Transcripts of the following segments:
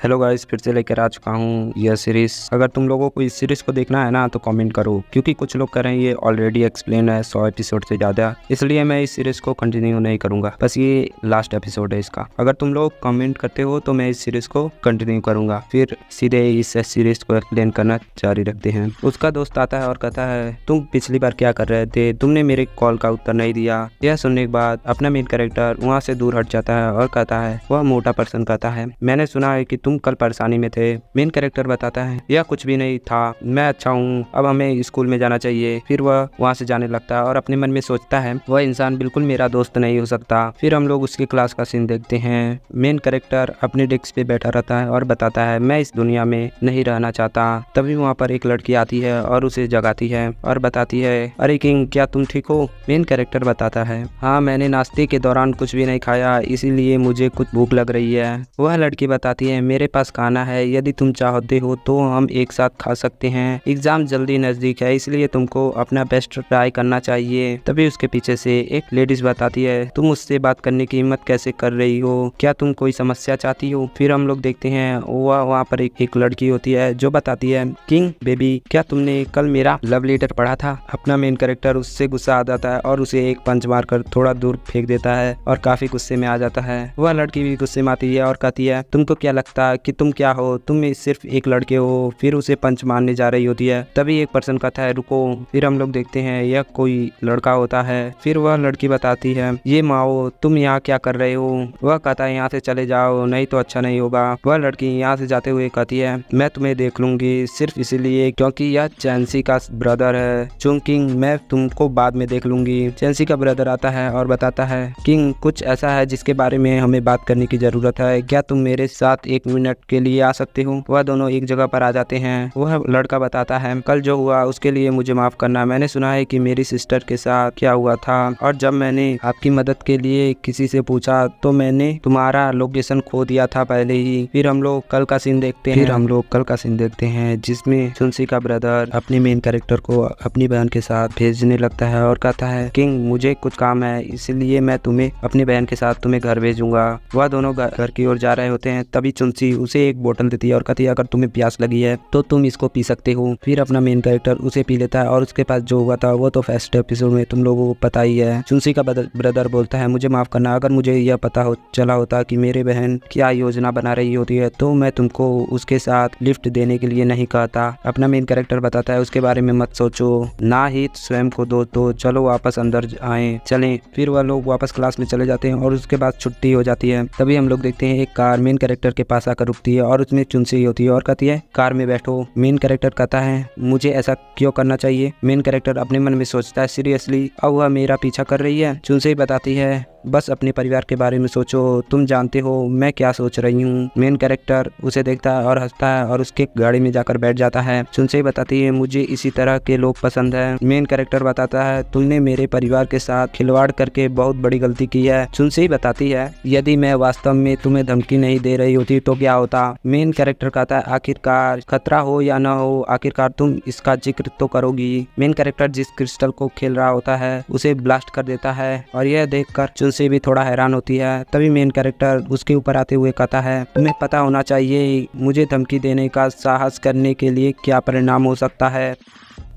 Hello guys, फिर से लेकर आ चुका हूँ यह सीरीज। अगर तुम लोगों को इस सीरीज को देखना है ना तो कमेंट करो, क्योंकि कुछ लोग कह रहे हैं ये ऑलरेडी एक्सप्लेन है 100 एपिसोड से ज़्यादा, इसलिए मैं इस सीरीज को कंटिन्यू नहीं करूँगा। बस ये लास्ट एपिसोड है इसका। अगर तुम लोग कमेंट करते हो तो मैं इस सीरीज को कंटिन्यू करूँगा। फिर सीधे इस सीरीज को एक्सप्लेन करना जारी रखते हैं। उसका दोस्त आता है और कहता है तुम पिछली बार क्या कर रहे थे, तुमने मेरे कॉल का उत्तर नहीं दिया। यह सुनने के बाद अपना मेन कैरेक्टर वहाँ से दूर हट जाता है और कहता है, वह मोटा पर्सन कहता है, मैंने सुना है कि तुम कल परेशानी में थे। मेन कैरेक्टर बताता है, यह कुछ भी नहीं था, मैं अच्छा हूँ, अब हमें स्कूल में जाना चाहिए। फिर वह वहाँ से जाने लगता है और अपने मन में सोचता है वह इंसान बिल्कुल मेरा दोस्त नहीं हो सकता। फिर हम लोग उसकी क्लास का सीन देखते हैं। मेन कैरेक्टर अपने डेस्क पे बैठा रहता है और बताता है मैं इस दुनिया में नहीं रहना चाहता। तभी वहाँ पर एक लड़की आती है और उसे जगाती है और बताती है, अरे किंग क्या तुम ठीक हो? मेन कैरेक्टर बताता है, हाँ मैंने नाश्ते के दौरान कुछ भी नहीं खाया, इसीलिए मुझे कुछ भूख लग रही है। वह लड़की बताती है, मेरे पास खाना है, यदि तुम चाहते हो तो हम एक साथ खा सकते हैं। एग्जाम जल्दी नजदीक है, इसलिए तुमको अपना बेस्ट ट्राई करना चाहिए। तभी उसके पीछे से एक लेडीज बताती है, तुम मुझसे बात करने की हिम्मत कैसे कर रही हो? क्या तुम कोई समस्या चाहती हो? फिर हम लोग देखते हैं वहाँ पर एक लड़की होती है जो बताती है, किंग बेबी क्या तुमने कल मेरा लव लेटर पढ़ा था? अपना मेन कैरेक्टर उससे गुस्सा आ जाता है और उसे एक पंच मारकर थोड़ा दूर फेंक देता है और काफी गुस्से में आ जाता है। वह लड़की भी गुस्से में आती है और कहती है, तुमको क्या लगता है कि तुम क्या हो? तुम सिर्फ एक लड़के हो। फिर उसे पंच मारने जा रही होती है। तभी एक पर्सन कहता है रुको। फिर हम लोग देखते हैं यह कोई लड़का होता है। फिर वह लड़की बताती है, ये माओ तुम यहाँ क्या कर रहे हो? वह कहता है यहाँ से चले जाओ, नहीं तो अच्छा नहीं होगा। वह लड़की यहाँ से जाते हुए कहती है, मैं तुम्हें देख लूंगी सिर्फ इसीलिए क्योंकि यह चैंसी का ब्रदर है। चुंग किंग मैं तुमको बाद में देख लूंगी। चैंसी का ब्रदर आता है और बताता है, किंग कुछ ऐसा है जिसके बारे में हमें बात करने की जरूरत है, क्या तुम मेरे साथ 1 मिनट के लिए आ सकते हो? वह दोनों एक जगह पर आ जाते हैं। वह लड़का बताता है, कल जो हुआ उसके लिए मुझे माफ करना। मैंने सुना है कि मेरी सिस्टर के साथ क्या हुआ था और जब मैंने आपकी मदद के लिए किसी से पूछा तो मैंने तुम्हारा लोकेशन खो दिया था पहले ही। फिर हम लोग कल का सीन देखते हैं जिसमें चुनसी का ब्रदर अपने मेन कैरेक्टर को अपनी बहन के साथ भेजने लगता है और कहता है, किंग मुझे कुछ काम है इसलिए मैं तुम्हें अपनी बहन के साथ तुम्हें घर भेजूंगा। वह दोनों घर की ओर जा रहे होते हैं। तभी चुनसी उसे एक बोतल देती है और कहती है, अगर तुम्हें प्यास लगी है तो तुम इसको पी सकते हो। फिर अपना मेन कैरेक्टर उसे पी लेता है और उसके पास जो हुआ था वो तो फर्स्ट एपिसोड में तुम लोगों को पता ही है। चुनसी का ब्रदर बोलता है, मुझे माफ करना, अगर मुझे यह पता चला होता कि मेरे बहन क्या योजना बना रही होती है तो मैं तुमको उसके साथ लिफ्ट देने के लिए नहीं कहता। अपना मेन कैरेक्टर बताता है, उसके बारे में मत सोचो, ना ही स्वयं को दो, तो चलो वापस अंदर आए चलें। फिर वह लोग वापस क्लास में चले जाते हैं और उसके बाद छुट्टी हो जाती है। तभी हम लोग देखते हैं एक कार मेन कैरेक्टर के पास आकर रुकती है और उसमें चुनसी होती है और कहती है, कार में बैठो। मेन कैरेक्टर कहता है, मुझे ऐसा क्यों करना चाहिए? मेन कैरेक्टर अपने मन में सोचता है, सीरियसली अब वह मेरा पीछा कर रही है? चुनसी बताती है, बस अपने परिवार के बारे में सोचो, तुम जानते हो मैं क्या सोच रही हूँ। मेन कैरेक्टर उसे देखता है और हंसता है और उसके गाड़ी में जाकर बैठ जाता है। चुनसी बताती है, मुझे इसी तरह के लोग पसंद है। मेन कैरेक्टर बताता है, तुमने मेरे परिवार के साथ खिलवाड़ करके बहुत बड़ी गलती की है। चुनसी बताती है, यदि मैं वास्तव में तुम्हें धमकी नहीं दे रही होती तो क्या होता? मेन कैरेक्टर कहता है, आखिरकार खतरा हो या ना हो, आखिरकार तुम इसका जिक्र तो करोगी। मेन कैरेक्टर जिस क्रिस्टल को खेल रहा होता है उसे ब्लास्ट कर देता है और यह देखकर से भी थोड़ा हैरान होती है। तभी मेन कैरेक्टर उसके ऊपर आते हुए कहता है, तुम्हें पता होना चाहिए मुझे धमकी देने का साहस करने के लिए क्या परिणाम हो सकता है।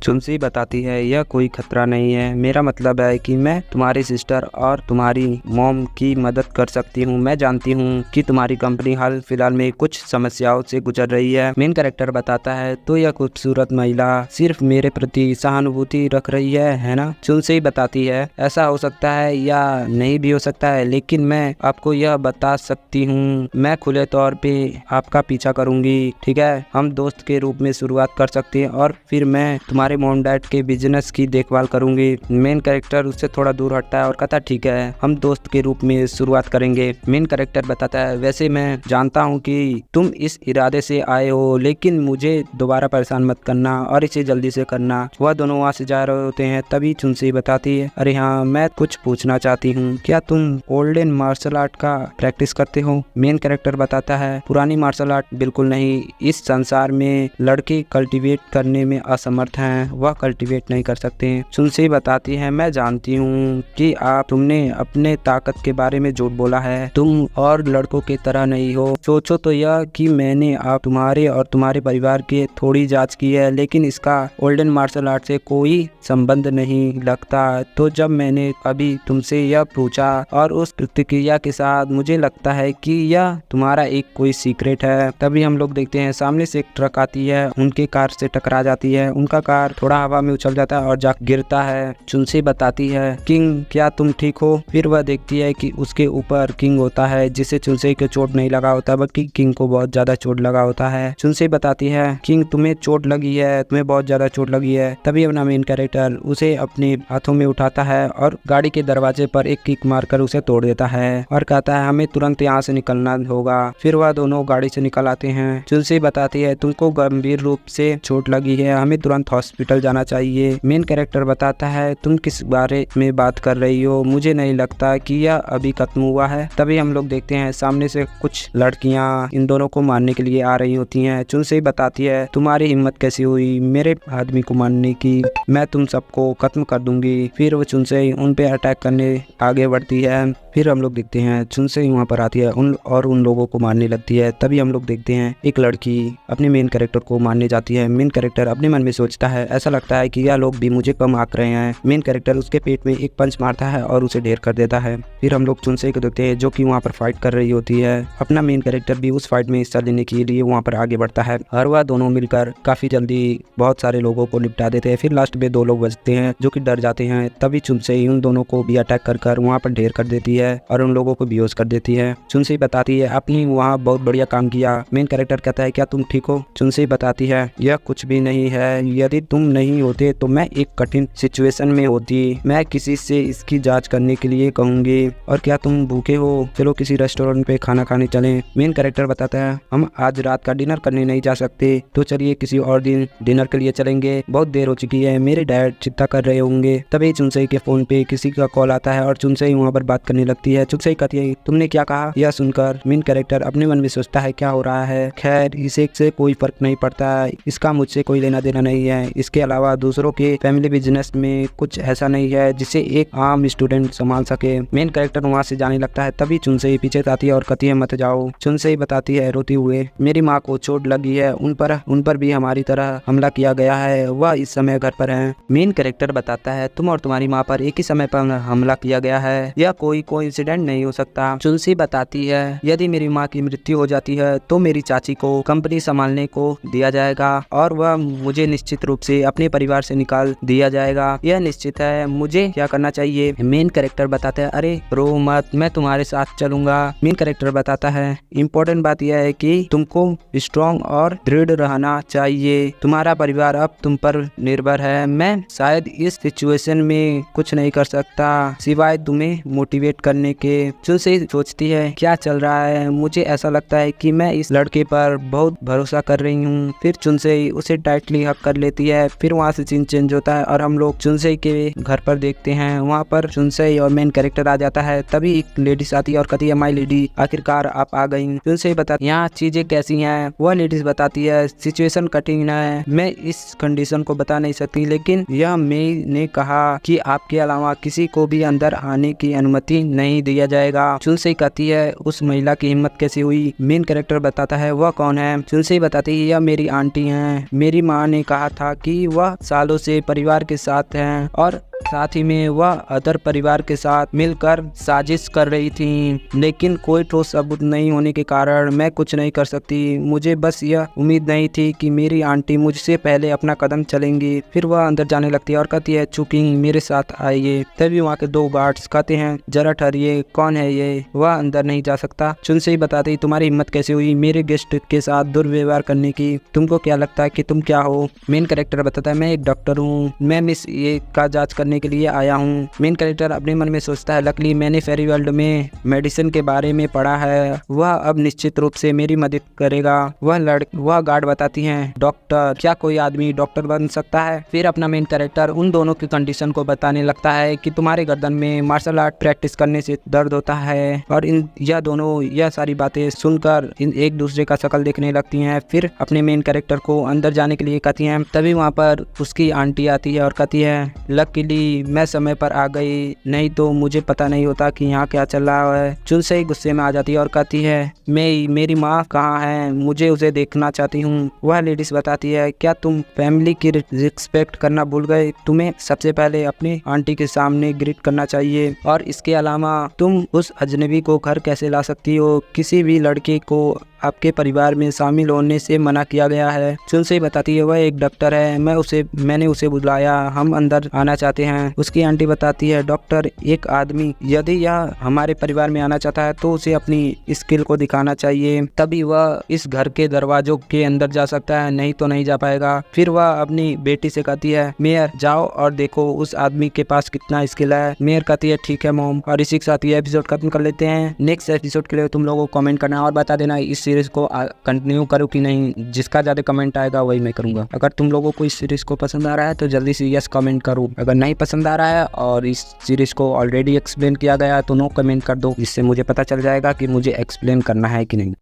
चुनसी बताती है, यह कोई खतरा नहीं है, मेरा मतलब है कि मैं तुम्हारी सिस्टर और तुम्हारी मॉम की मदद कर सकती हूँ। मैं जानती हूँ कि तुम्हारी कंपनी हाल फिलहाल में कुछ समस्याओं से गुजर रही है। मेन कैरेक्टर बताता है, तो यह खूबसूरत महिला सिर्फ मेरे प्रति सहानुभूति रख रही है ना? चुनसी बताती है, ऐसा हो सकता है या नहीं भी हो सकता है, लेकिन मैं आपको यह बता सकती हूँ मैं खुले तौर पे आपका पीछा करूंगी, ठीक है? हम दोस्त के रूप में शुरुआत कर सकते हैं और फिर मैं तुम्हारे मॉम डैड के बिजनेस की देखभाल करूंगी। मेन कैरेक्टर उससे थोड़ा दूर हटता है और कहता है, ठीक है हम दोस्त के रूप में शुरुआत करेंगे। मेन कैरेक्टर बताता है, वैसे मैं जानता हूं कि तुम इस इरादे से आए हो, लेकिन मुझे दोबारा परेशान मत करना और इसे जल्दी से करना। वह दोनों वहाँ से जा रहे होते हैं। तभी चुनसी बताती है, अरे हाँ मैं कुछ पूछना चाहती हूँ, क्या तुम ओल्डन मार्शल आर्ट का प्रैक्टिस करते हो? मेन कैरेक्टर बताता है, पुरानी मार्शल आर्ट बिल्कुल नहीं, इस संसार में लड़के कल्टीवेट करने में असमर्थ हैं। हैं वह कल्टीवेट नहीं कर सकते। चुनसे बताती है मैं जानती हूँ कि तुमने अपने ताकत के बारे में झूठ बोला है, तुम और लड़कों की तरह नहीं हो। सोचो तो यह कि मैंने आप तुम्हारे और तुम्हारे परिवार की थोड़ी जांच की है, लेकिन इसका ओल्डन मार्शल आर्ट से कोई संबंध नहीं लगता। तो जब मैंने अभी तुमसे यह पूछा और उस प्रतिक्रिया के साथ मुझे लगता है कि यह तुम्हारा एक कोई सीक्रेट है। तभी हम लोग देखते हैं सामने से एक ट्रक आती है, उनके कार से टकरा जाती है, उनका कार थोड़ा हवा में उछल जाता है और जा गिरता है। चुनसे बताती है किंग क्या तुम ठीक हो? फिर वह देखती है कि उसके ऊपर किंग होता है, जिसे चुनसे को चोट नहीं लगा होता बल्कि किंग को बहुत ज्यादा चोट लगा होता है। चुनसे बताती है किंग तुम्हें चोट लगी है, तुम्हें बहुत ज्यादा चोट लगी है। तभी अपना मेन कैरेक्टर उसे अपने हाथों में उठाता है और गाड़ी के दरवाजे पर एक किक मारकर उसे तोड़ देता है और कहता है हमें तुरंत यहाँ से निकलना होगा। फिर वह दोनों गाड़ी से निकल आते हैं। चुनसे बताती है तुमको गंभीर रूप से चोट लगी है, हमें तुरंत हॉस्पिटल जाना चाहिए। मेन कैरेक्टर बताता है तुम किस बारे में बात कर रही हो, मुझे नहीं लगता कि यह अभी खत्म हुआ है। तभी हम लोग देखते हैं सामने से कुछ लड़कियां इन दोनों को मारने के लिए आ रही होती हैं। चुनसे बताती है तुम्हारी हिम्मत कैसी हुई मेरे आदमी को मारने की, मैं तुम सबको खत्म कर दूंगी। फिर वो चुनसे उन पे अटैक करने आगे बढ़ती है। फिर हम लोग देखते हैं चुनसे वहाँ पर आती है उन लोगों को मारने लगती है। तभी हम लोग देखते हैं एक लड़की अपने मेन कैरेक्टर को मारने जाती है। मेन कैरेक्टर अपने मन में सोचता है ऐसा लगता है कि यह लोग भी मुझे कम आंक रहे हैं। मेन कैरेक्टर उसके पेट में एक पंच मारता है और उसे ढेर कर देता है। फिर हम लोग चुनसे को देखते हैं जो कि वहाँ पर फाइट कर रही होती है। अपना मेन कैरेक्टर भी उस फाइट में हिस्सा लेने के लिए वहाँ पर आगे बढ़ता है और वह दोनों मिलकर काफी जल्दी बहुत सारे लोगों को निपटा देते हैं। फिर लास्ट में 2 लोग बचते हैं जो कि डर जाते हैं। तभी चुनसे उन दोनों को भी अटैक कर वहाँ पर ढेर कर देती है और उन लोगों को बेहोश कर देती है। चुनसे बताती है आपने वहाँ बहुत बढ़िया काम किया। मेन कैरेक्टर कहता है क्या तुम ठीक हो? चुनसे बताती है यह कुछ भी नहीं है, यदि तुम नहीं होते तो मैं एक कठिन सिचुएशन में होती, मैं किसी से इसकी जांच करने के लिए कहूंगी। और क्या तुम भूखे हो? चलो किसी रेस्टोरेंट पे खाना खाने चलें। मेन कैरेक्टर बताता है हम आज रात का डिनर करने नहीं जा सकते, तो चलिए किसी और दिन डिनर के लिए चलेंगे, बहुत देर हो चुकी है, मेरे डैड चिंता कर रहे होंगे। तभी चुनसे के फोन पे किसी का कॉल आता है और चुनसे वहाँ पर बात करने लगती है। चुनसे कहती है तुमने क्या कहा? यह सुनकर मेन कैरेक्टर अपने मन में सोचता है क्या हो रहा है, खैर इसे से कोई फर्क नहीं पड़ता, इसका मुझसे कोई लेना देना नहीं है। इसके अलावा दूसरों के फैमिली बिजनेस में कुछ ऐसा नहीं है जिसे एक आम स्टूडेंट संभाल सके। मेन कैरेक्टर वहाँ से जाने लगता है। तभी चुनसे पीछे आती है और कहती है मत जाओ। चुनसे बताती है रोती हुए मेरी माँ को चोट लगी है, उन पर भी हमारी तरह हमला किया गया है, वह इस समय घर पर है। मेन कैरेक्टर बताता है तुम और तुम्हारी माँ पर एक ही समय पर हमला किया गया है, यह कोई कोइंसिडेंट नहीं हो सकता। चुनसे बताती है यदि मेरी माँ की मृत्यु हो जाती है तो मेरी चाची को कंपनी संभालने को दिया जाएगा और वह मुझे निश्चित रूप से अपने परिवार से निकाल दिया जाएगा, यह निश्चित है। मुझे क्या करना चाहिए? मेन कैरेक्टर बताता है अरे रो मत, मैं तुम्हारे साथ चलूंगा। मेन कैरेक्टर बताता है इम्पोर्टेंट बात यह है कि तुमको स्ट्रॉन्ग और दृढ़ रहना चाहिए, तुम्हारा परिवार अब तुम पर निर्भर है, मैं शायद इस सिचुएशन में कुछ नहीं कर सकता सिवाय तुम्हें मोटिवेट करने के। चुनसे सोचती है क्या चल रहा है, मुझे ऐसा लगता है कि मैं इस लड़के पर बहुत भरोसा कर रही हूँ। फिर चुनसे उसे टाइटली हक कर लेती है। फिर वहाँ से सीन चेंज होता है और हम लोग चुनसे के घर पर देखते हैं। वहाँ पर चुनसे और मेन कैरेक्टर आ जाता है। तभी एक लेडीज आती है और कहती है माय लेडी आखिरकार आप आ गई। चुनसे बता यहाँ चीजें कैसी हैं? वह लेडीज बताती है सिचुएशन कठिन है, मैं इस कंडीशन को बता नहीं सकती, लेकिन यह मैंने कहा कि आपके अलावा किसी को भी अंदर आने की अनुमति नहीं दिया जाएगा। चुनसे कहती है उस महिला की हिम्मत कैसी हुई? मेन कैरेक्टर बताता है वह कौन है? चुनसे बताती है यह मेरी आंटी हैं, मेरी माँ ने कहा था कि वह सालों से परिवार के साथ हैं और साथ ही में वह अदर परिवार के साथ मिलकर साजिश कर रही थी, लेकिन कोई ठोस सबूत नहीं होने के कारण मैं कुछ नहीं कर सकती। मुझे बस यह उम्मीद नहीं थी कि मेरी आंटी मुझसे पहले अपना कदम चलेंगी। फिर वह अंदर जाने लगती है और कहती है चुकिंग मेरे साथ आइए। तभी वहाँ के 2 गार्ड्स कहते हैं जरा ठहरिए, कौन है ये? वह अंदर नहीं जा सकता। चुनसे ही बताती तुम्हारी हिम्मत कैसे हुई मेरे गेस्ट के साथ दुर्व्यवहार करने की? तुमको क्या लगता है कि तुम क्या हो? मेन कैरेक्टर बताता है मैं एक डॉक्टर हूँ, मैं मिस ये का जांच करने के लिए आया हूँ। मेन कैरेक्टर अपने मन में सोचता है लकली मैंने फेरी वर्ल्ड में मेडिसिन के बारे में पढ़ा है, वह अब निश्चित रूप से मेरी मदद करेगा। वह गार्ड बताती हैं डॉक्टर क्या कोई आदमी डॉक्टर बन सकता है? फिर अपना मेन कैरेक्टर उन दोनों की कंडीशन को बताने लगता है कि तुम्हारे गर्दन में मार्शल आर्ट प्रैक्टिस करने देखने से दर्द होता है। और यह दोनों यह सारी बातें सुनकर एक दूसरे का शक्ल देखने लगती हैं। फिर अपने मेन कैरेक्टर को अंदर जाने के लिए कहती हैं। तभी वहाँ पर उसकी आंटी आती है और कहती है लकीली मैं समय पर आ गई, नहीं तो मुझे पता नहीं होता कि यहाँ क्या चल रहा है। चुनसे ही गुस्से में आ जाती है और कहती है मेरी माँ कहाँ है, मुझे उसे देखना चाहती हूँ। वह लेडीज बताती है क्या तुम फैमिली की रिस्पेक्ट करना भूल गए, तुम्हें सबसे पहले अपनी आंटी के सामने ग्रीट करना चाहिए। और इसके अलावा तुम उस अजनबी को घर कैसे ला सकती हो, किसी भी लड़के को आपके परिवार में शामिल होने से मना किया गया है। चुनसे बताती है वह एक डॉक्टर है, मैंने उसे बुलाया, हम अंदर आना चाहते हैं। उसकी आंटी बताती है डॉक्टर एक आदमी यदि यह हमारे परिवार में आना चाहता है तो उसे अपनी स्किल को दिखाना चाहिए, तभी वह इस घर के दरवाजों के अंदर जा सकता है, नहीं तो नहीं जा पाएगा। फिर वह अपनी बेटी से कहती है मेयर जाओ और देखो उस आदमी के पास कितना स्किल है। मेयर कहती है ठीक है मॉम। और इसी के साथ ये एपिसोड खत्म कर लेते हैं। नेक्स्ट एपिसोड के लिए तुम लोगों को कमेंट करना और बता देना इस सीरीज को कंटिन्यू करूँ कि नहीं। जिसका ज़्यादा कमेंट आएगा वही मैं करूँगा। अगर तुम लोगों को इस सीरीज को पसंद आ रहा है तो जल्दी से यस कमेंट करो। अगर नहीं पसंद आ रहा है और इस सीरीज को ऑलरेडी एक्सप्लेन किया गया है तो नो कमेंट कर दो, जिससे मुझे पता चल जाएगा कि मुझे एक्सप्लेन करना है कि नहीं।